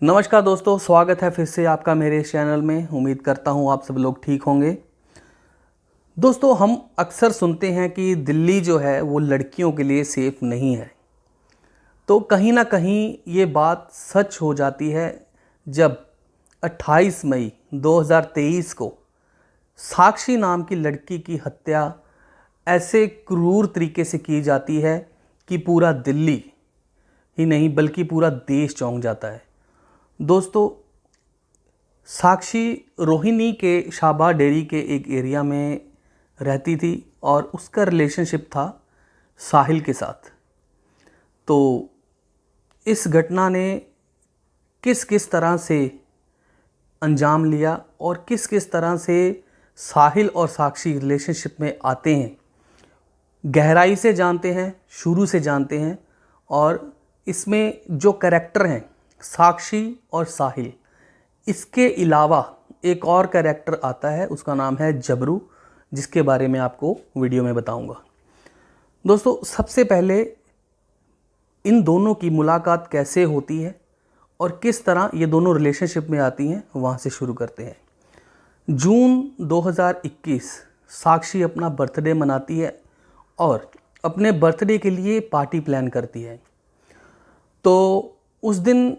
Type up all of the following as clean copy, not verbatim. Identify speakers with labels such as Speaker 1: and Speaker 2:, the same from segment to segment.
Speaker 1: नमस्कार दोस्तों, स्वागत है फिर से आपका मेरे इस चैनल में। उम्मीद करता हूँ आप सब लोग ठीक होंगे। दोस्तों, हम अक्सर सुनते हैं कि दिल्ली जो है वो लड़कियों के लिए सेफ़ नहीं है। तो कहीं ना कहीं ये बात सच हो जाती है जब 28 मई 2023 को साक्षी नाम की लड़की की हत्या ऐसे क्रूर तरीके से की जाती है कि पूरा दिल्ली ही नहीं बल्कि पूरा देश चौंक जाता है। दोस्तों, साक्षी रोहिणी के शाबा डेरी के एक एरिया में रहती थी और उसका रिलेशनशिप था साहिल के साथ। तो इस घटना ने किस किस तरह से अंजाम लिया और किस किस तरह से साहिल और साक्षी रिलेशनशिप में आते हैं, गहराई से जानते हैं, शुरू से जानते हैं। और इसमें जो कैरेक्टर हैं साक्षी और साहिल, इसके अलावा एक और कैरेक्टर आता है, उसका नाम है जबरू, जिसके बारे में आपको वीडियो में बताऊंगा। दोस्तों, सबसे पहले इन दोनों की मुलाकात कैसे होती है और किस तरह ये दोनों रिलेशनशिप में आती हैं, वहाँ से शुरू करते हैं। जून 2021 साक्षी अपना बर्थडे मनाती है और अपने बर्थडे के लिए पार्टी प्लान करती है। तो उस दिन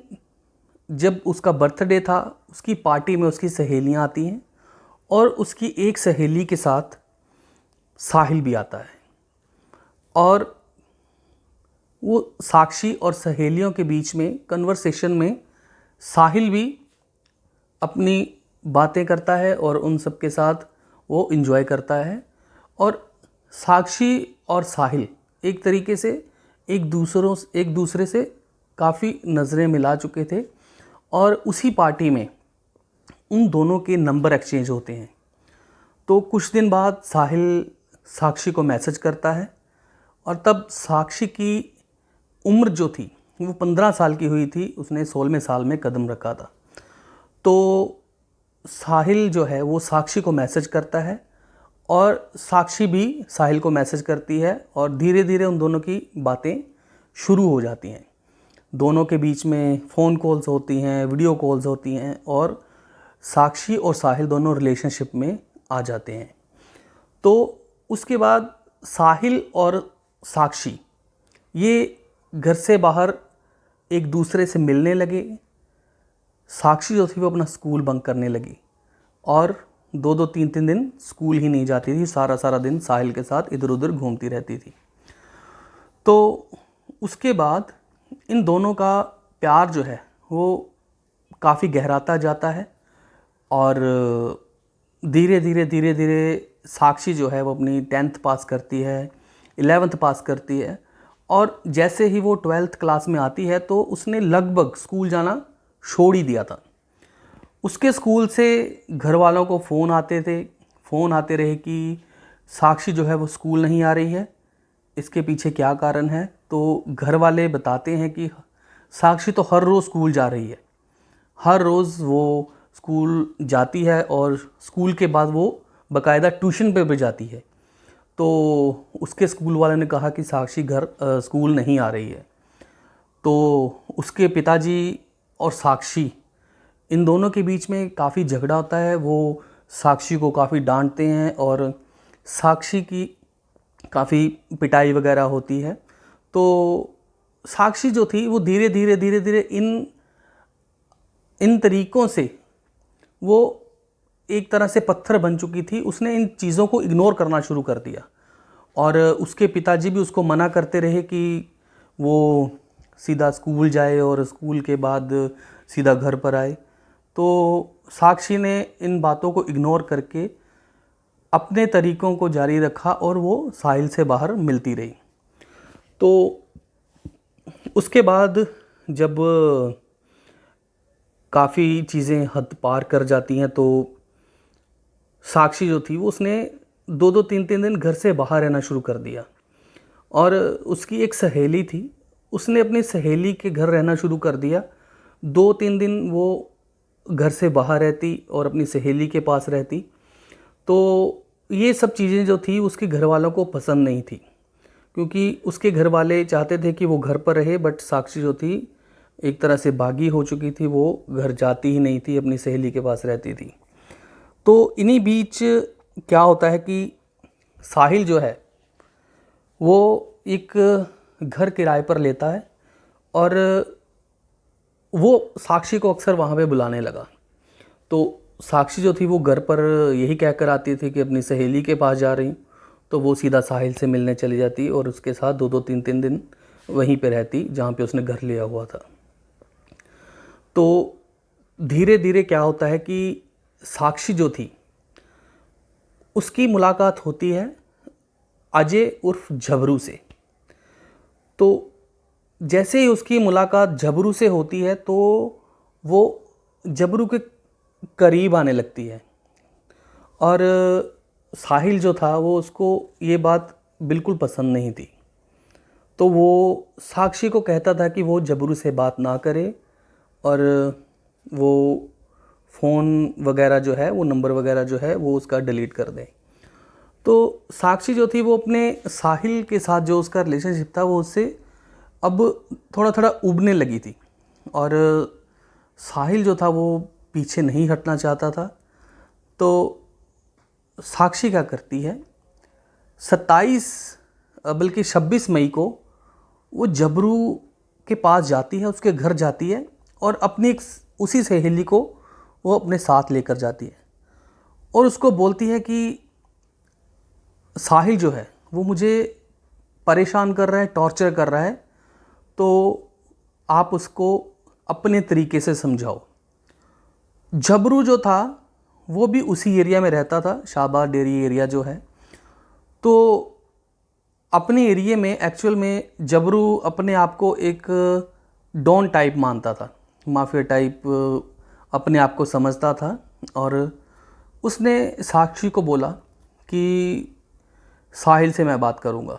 Speaker 1: जब उसका बर्थडे था, उसकी पार्टी में उसकी सहेलियां आती हैं और उसकी एक सहेली के साथ साहिल भी आता है। और वो साक्षी और सहेलियों के बीच में कन्वर्सेशन में साहिल भी अपनी बातें करता है और उन सब के साथ वो इन्जॉय करता है। और साक्षी और साहिल एक तरीके से एक दूसरे से काफ़ी नज़रें मिला चुके थे और उसी पार्टी में उन दोनों के नंबर एक्सचेंज होते हैं। तो कुछ दिन बाद साहिल साक्षी को मैसेज करता है और तब साक्षी की उम्र जो थी वो 15 साल की हुई थी, उसने 16वें साल में कदम रखा था। तो साहिल जो है वो साक्षी को मैसेज करता है और साक्षी भी साहिल को मैसेज करती है और धीरे धीरे उन दोनों की बातें शुरू हो जाती हैं। दोनों के बीच में फ़ोन कॉल्स होती हैं, वीडियो कॉल्स होती हैं और साक्षी और साहिल दोनों रिलेशनशिप में आ जाते हैं। तो उसके बाद साहिल और साक्षी ये घर से बाहर एक दूसरे से मिलने लगे। साक्षी जो थी वो अपना स्कूल बंक करने लगी और 2-3 दिन स्कूल ही नहीं जाती थी, सारा दिन साहिल के साथ इधर उधर घूमती रहती थी। तो उसके बाद इन दोनों का प्यार जो है वो काफ़ी गहराता जाता है और धीरे धीरे साक्षी जो है वो अपनी 10th पास करती है, 11th पास करती है और जैसे ही वो 12th क्लास में आती है तो उसने लगभग स्कूल जाना छोड़ ही दिया था। उसके स्कूल से घर वालों को फ़ोन आते रहे कि साक्षी जो है वो स्कूल नहीं आ रही है, इसके पीछे क्या कारण है। तो घर वाले बताते हैं कि साक्षी तो हर रोज़ स्कूल जा रही है, हर रोज़ वो स्कूल जाती है और स्कूल के बाद वो बाकायदा ट्यूशन पे भी जाती है। तो उसके स्कूल वाले ने कहा कि साक्षी स्कूल नहीं आ रही है। तो उसके पिताजी और साक्षी इन दोनों के बीच में काफ़ी झगड़ा होता है। वो साक्षी को काफ़ी डांटते हैं और साक्षी की काफ़ी पिटाई वगैरह होती है। तो साक्षी जो थी वो धीरे धीरे इन तरीक़ों से वो एक तरह से पत्थर बन चुकी थी। उसने इन चीज़ों को इग्नोर करना शुरू कर दिया और उसके पिताजी भी उसको मना करते रहे कि वो सीधा स्कूल जाए और स्कूल के बाद सीधा घर पर आए। तो साक्षी ने इन बातों को इग्नोर करके अपने तरीक़ों को जारी रखा और वो साहिल से बाहर मिलती रही। तो उसके बाद जब काफ़ी चीज़ें हद पार कर जाती हैं तो साक्षी जो थी वो उसने 2-3 दिन घर से बाहर रहना शुरू कर दिया। और उसकी एक सहेली थी, उसने अपनी सहेली के घर रहना शुरू कर दिया। 2-3 दिन वो घर से बाहर रहती और अपनी सहेली के पास रहती। तो ये सब चीज़ें जो थी उसके घर वालों को पसंद नहीं थी, क्योंकि उसके घर वाले चाहते थे कि वो घर पर रहे, बट साक्षी जो थी एक तरह से बागी हो चुकी थी, वो घर जाती ही नहीं थी, अपनी सहेली के पास रहती थी। तो इन्हीं बीच क्या होता है कि साहिल जो है वो एक घर किराए पर लेता है और वो साक्षी को अक्सर वहाँ पे बुलाने लगा। तो साक्षी जो थी वो घर पर यही कहकर आती थी कि अपनी सहेली के पास जा रही हूँ, तो वो सीधा साहिल से मिलने चली जाती और उसके साथ 2-2 3-3 दिन वहीं पे रहती जहाँ पे उसने घर लिया हुआ था। तो धीरे धीरे क्या होता है कि साक्षी जो थी उसकी मुलाकात होती है अजय उर्फ झबरू से। तो जैसे ही उसकी मुलाकात झबरू से होती है तो वो झबरू के करीब आने लगती है और साहिल जो था वो उसको ये बात बिल्कुल पसंद नहीं थी। तो वो साक्षी को कहता था कि वो झबरू से बात ना करे और वो फ़ोन वगैरह जो है, वो नंबर वगैरह जो है वो उसका डिलीट कर दे। तो साक्षी जो थी वो अपने साहिल के साथ जो उसका रिलेशनशिप था वो उससे अब थोड़ा थोड़ा उबने लगी थी और साहिल जो था वो पीछे नहीं हटना चाहता था। तो साक्षी क्या करती है, 27 बल्कि 26 मई को वो झबरू के पास जाती है, उसके घर जाती है और अपनी उसी सहेली को वो अपने साथ लेकर जाती है और उसको बोलती है कि साहिल जो है वो मुझे परेशान कर रहा है, टॉर्चर कर रहा है, तो आप उसको अपने तरीके से समझाओ। झबरू जो था वो भी उसी एरिया में रहता था, शाहबाद डेरी एरिया जो है। तो अपने एरिया में एक्चुअल में झबरू अपने आप को एक डॉन टाइप मानता था, माफिया टाइप अपने आप को समझता था और उसने साक्षी को बोला कि साहिल से मैं बात करूँगा,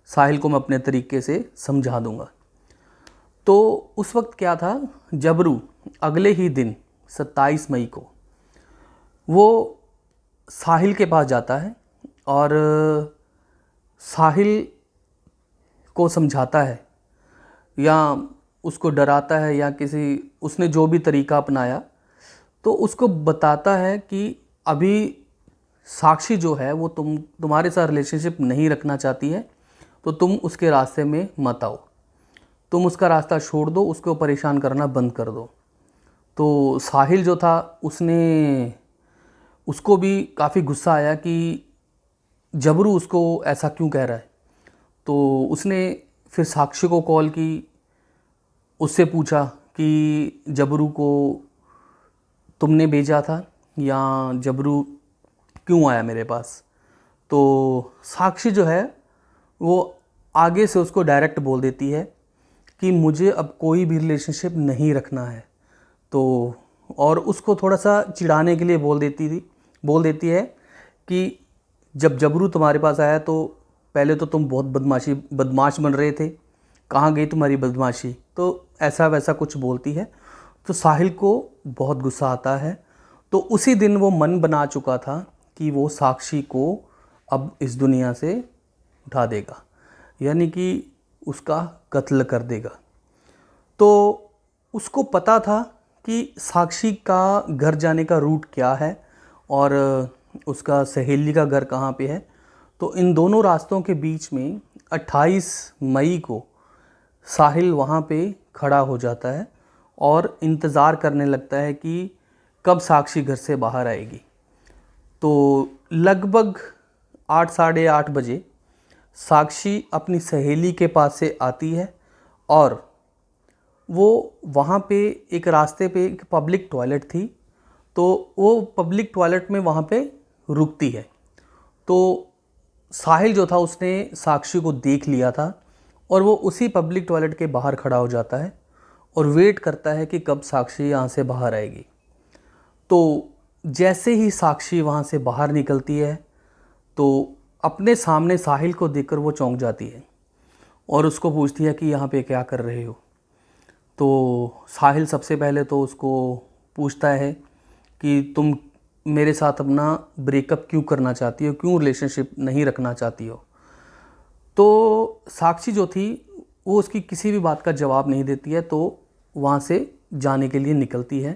Speaker 1: साहिल को मैं अपने तरीके से समझा दूँगा। तो उस वक्त क्या था, झबरू अगले ही दिन 27 मई को वो साहिल के पास जाता है और साहिल को समझाता है या उसको डराता है या किसी उसने जो भी तरीका अपनाया तो उसको बताता है कि अभी साक्षी जो है वो तुम्हारे साथ रिलेशनशिप नहीं रखना चाहती है, तो तुम उसके रास्ते में मत आओ, तुम उसका रास्ता छोड़ दो, उसको परेशान करना बंद कर दो। तो साहिल जो था उसको भी काफ़ी गुस्सा आया कि झबरू उसको ऐसा क्यों कह रहा है। तो उसने फिर साक्षी को कॉल की, उससे पूछा कि झबरू को तुमने भेजा था या झबरू क्यों आया मेरे पास। तो साक्षी जो है वो आगे से उसको डायरेक्ट बोल देती है कि मुझे अब कोई भी रिलेशनशिप नहीं रखना है। तो और उसको थोड़ा सा चिढ़ाने के लिए बोल देती है कि जब झबरू तुम्हारे पास आया तो पहले तो तुम बहुत बदमाश बन रहे थे, कहाँ गई तुम्हारी बदमाशी, तो ऐसा वैसा कुछ बोलती है। तो साहिल को बहुत गुस्सा आता है। तो उसी दिन वो मन बना चुका था कि वो साक्षी को अब इस दुनिया से उठा देगा, यानी कि उसका कत्ल कर देगा। तो उसको पता था कि साक्षी का घर जाने का रूट क्या है और उसका सहेली का घर कहाँ पे है। तो इन दोनों रास्तों के बीच में 28 मई को साहिल वहाँ पे खड़ा हो जाता है और इंतज़ार करने लगता है कि कब साक्षी घर से बाहर आएगी। तो लगभग 8 साढ़े 8 बजे साक्षी अपनी सहेली के पास से आती है और वो वहाँ पे एक रास्ते पे एक पब्लिक टॉयलेट थी, तो वो पब्लिक टॉयलेट में वहाँ पे रुकती है। तो साहिल जो था उसने साक्षी को देख लिया था और वो उसी पब्लिक टॉयलेट के बाहर खड़ा हो जाता है और वेट करता है कि कब साक्षी यहाँ से बाहर आएगी। तो जैसे ही साक्षी वहाँ से बाहर निकलती है तो अपने सामने साहिल को देखकर वो चौंक जाती है और उसको पूछती है कि यहाँ पे क्या कर रहे हो। तो साहिल सबसे पहले तो उसको पूछता है कि तुम मेरे साथ अपना ब्रेकअप क्यों करना चाहती हो, क्यों रिलेशनशिप नहीं रखना चाहती हो। तो साक्षी जो थी वो उसकी किसी भी बात का जवाब नहीं देती है। तो वहाँ से जाने के लिए निकलती है।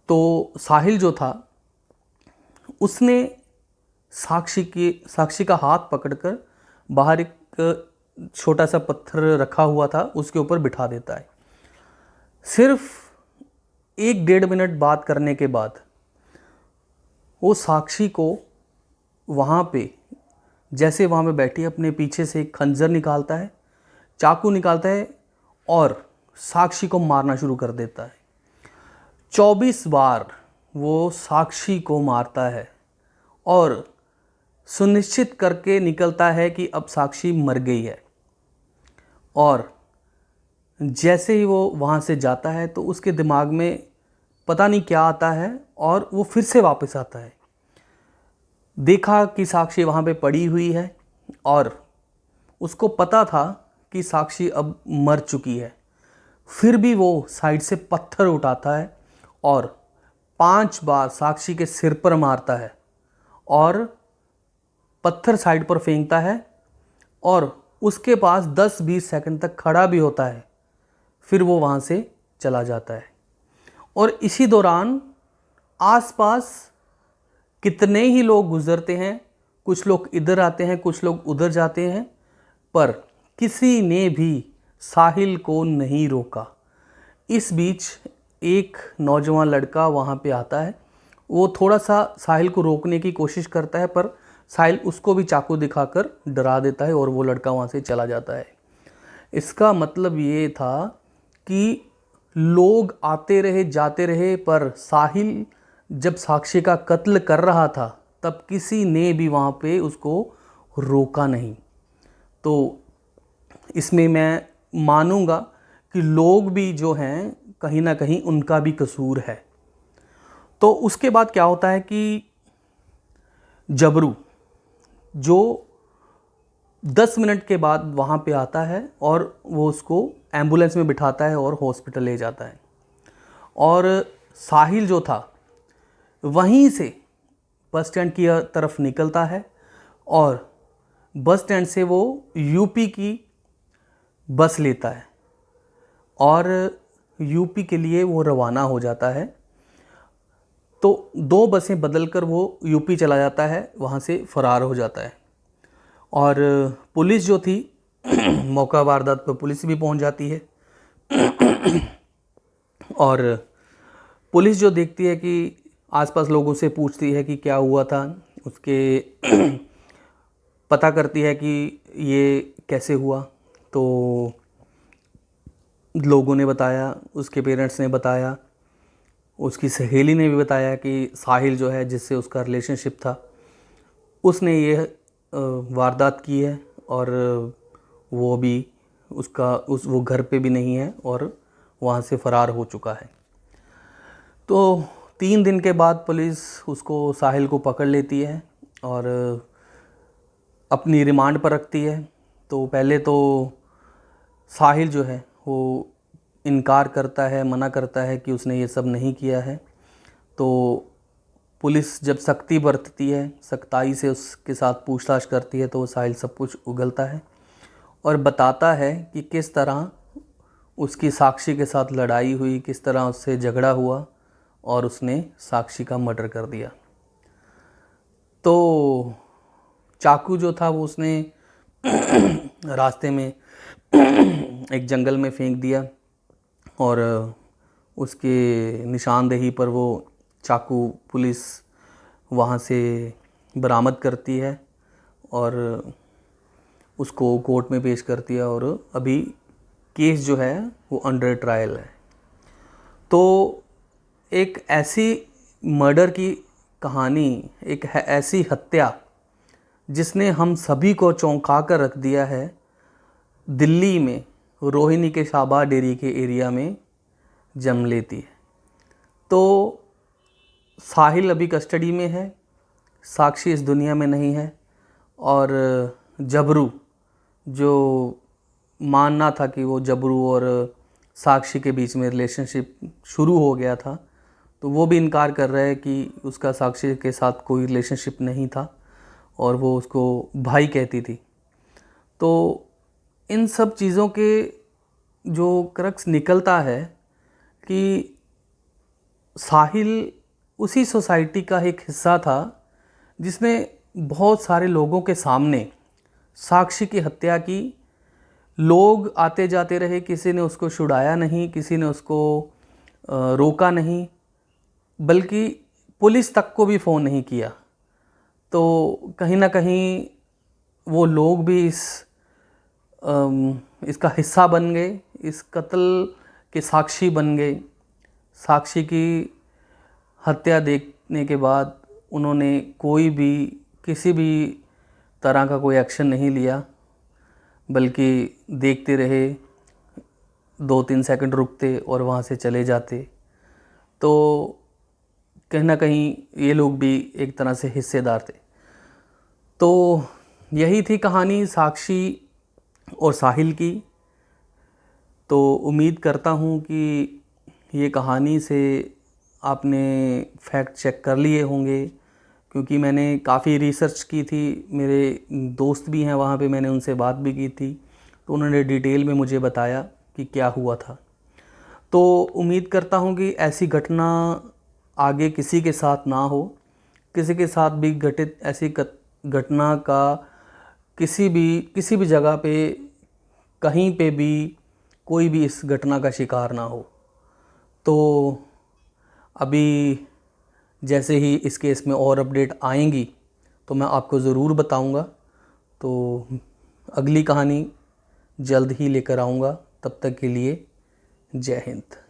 Speaker 1: तो साहिल जो था उसने साक्षी का हाथ पकड़कर बाहर एक छोटा सा पत्थर रखा हुआ था, उसके ऊपर बिठा देता है। सिर्फ 1-1.5 मिनट बात करने के बाद वो साक्षी को वहाँ पे, जैसे वहाँ पे बैठी अपने पीछे से एक खंजर निकालता है, चाकू निकालता है और साक्षी को मारना शुरू कर देता है। 24 बार वो साक्षी को मारता है और सुनिश्चित करके निकलता है कि अब साक्षी मर गई है। और जैसे ही वो वहाँ से जाता है तो उसके दिमाग में पता नहीं क्या आता है और वो फिर से वापस आता है। देखा कि साक्षी वहाँ पे पड़ी हुई है और उसको पता था कि साक्षी अब मर चुकी है। फिर भी वो साइड से पत्थर उठाता है और 5 बार साक्षी के सिर पर मारता है और पत्थर साइड पर फेंकता है और उसके पास 10-20 सेकंड तक खड़ा भी होता है। फिर वो वहाँ से चला जाता है। और इसी दौरान आसपास कितने ही लोग गुजरते हैं, कुछ लोग इधर आते हैं, कुछ लोग उधर जाते हैं, पर किसी ने भी साहिल को नहीं रोका। इस बीच एक नौजवान लड़का वहाँ पे आता है। वो थोड़ा सा साहिल को रोकने की कोशिश करता है, पर साहिल उसको भी चाकू दिखाकर डरा देता है और वो लड़का वहाँ से चला जाता है। इसका मतलब ये था कि लोग आते रहे जाते रहे, पर साहिल जब साक्षी का कत्ल कर रहा था तब किसी ने भी वहाँ पे उसको रोका नहीं। तो इसमें मैं मानूंगा कि लोग भी जो हैं कहीं ना कहीं उनका भी कसूर है। तो उसके बाद क्या होता है कि जबरू जो 10 मिनट के बाद वहाँ पे आता है और वो उसको एम्बुलेंस में बिठाता है और हॉस्पिटल ले जाता है। और साहिल जो था वहीं से बस स्टैंड की तरफ निकलता है और बस स्टैंड से वो यूपी की बस लेता है और यूपी के लिए वो रवाना हो जाता है। तो 2 बसें बदलकर वो यूपी चला जाता है, वहाँ से फ़रार हो जाता है। और पुलिस जो थी मौका वारदात पर पुलिस भी पहुँच जाती है। और पुलिस जो देखती है कि आसपास लोगों से पूछती है कि क्या हुआ था, उसके पता करती है कि ये कैसे हुआ। तो लोगों ने बताया, उसके पेरेंट्स ने बताया, उसकी सहेली ने भी बताया कि साहिल जो है जिससे उसका रिलेशनशिप था उसने ये वारदात की है और वो भी वो घर पे भी नहीं है और वहाँ से फ़रार हो चुका है। तो 3 दिन के बाद पुलिस उसको साहिल को पकड़ लेती है और अपनी रिमांड पर रखती है। तो पहले तो साहिल जो है वो इनकार करता है, मना करता है कि उसने ये सब नहीं किया है। तो पुलिस जब सख्ती बरतती है, सख्ताई से उसके साथ पूछताछ करती है, तो वो साहिल सब कुछ उगलता है और बताता है कि किस तरह उसकी साक्षी के साथ लड़ाई हुई, किस तरह उससे झगड़ा हुआ और उसने साक्षी का मर्डर कर दिया। तो चाकू जो था वो उसने रास्ते में एक जंगल में फेंक दिया और उसके निशानदेही पर वो चाकू पुलिस वहाँ से बरामद करती है और उसको कोर्ट में पेश करती है और अभी केस जो है वो अंडर ट्रायल है। तो एक ऐसी मर्डर की कहानी, एक ऐसी हत्या जिसने हम सभी को चौंका कर रख दिया है, दिल्ली में रोहिणी के शाबा डेरी के एरिया में जन्म लेती है। तो साहिल अभी कस्टडी में है, साक्षी इस दुनिया में नहीं है और जबरू जो मानना था कि वो जबरू और साक्षी के बीच में रिलेशनशिप शुरू हो गया था, तो वो भी इनकार कर रहा है कि उसका साक्षी के साथ कोई रिलेशनशिप नहीं था और वो उसको भाई कहती थी। तो इन सब चीज़ों के जो क्रक्स निकलता है कि साहिल उसी सोसाइटी का एक हिस्सा था जिसने बहुत सारे लोगों के सामने साक्षी की हत्या की। लोग आते जाते रहे, किसी ने उसको छुड़ाया नहीं, किसी ने उसको रोका नहीं, बल्कि पुलिस तक को भी फ़ोन नहीं किया। तो कहीं ना कहीं वो लोग भी इसका हिस्सा बन गए, इस कत्ल के साक्षी बन गए। साक्षी की हत्या देखने के बाद उन्होंने कोई भी किसी भी तरह का कोई एक्शन नहीं लिया, बल्कि देखते रहे, 2-3 सेकंड रुकते और वहाँ से चले जाते। तो कहीं ना कहीं ये लोग भी एक तरह से हिस्सेदार थे। तो यही थी कहानी साक्षी और साहिल की। तो उम्मीद करता हूँ कि ये कहानी से आपने फैक्ट चेक कर लिए होंगे, क्योंकि मैंने काफ़ी रिसर्च की थी। मेरे दोस्त भी हैं वहाँ पे, मैंने उनसे बात भी की थी, तो उन्होंने डिटेल में मुझे बताया कि क्या हुआ था। तो उम्मीद करता हूँ कि ऐसी घटना आगे किसी के साथ ना हो। किसी के साथ भी घटित ऐसी घटना का किसी भी जगह पे, कहीं पे भी कोई भी इस घटना का शिकार ना हो। तो अभी जैसे ही इस केस में और अपडेट आएंगी तो मैं आपको ज़रूर बताऊंगा। तो अगली कहानी जल्द ही लेकर आऊँगा। तब तक के लिए जय हिंद।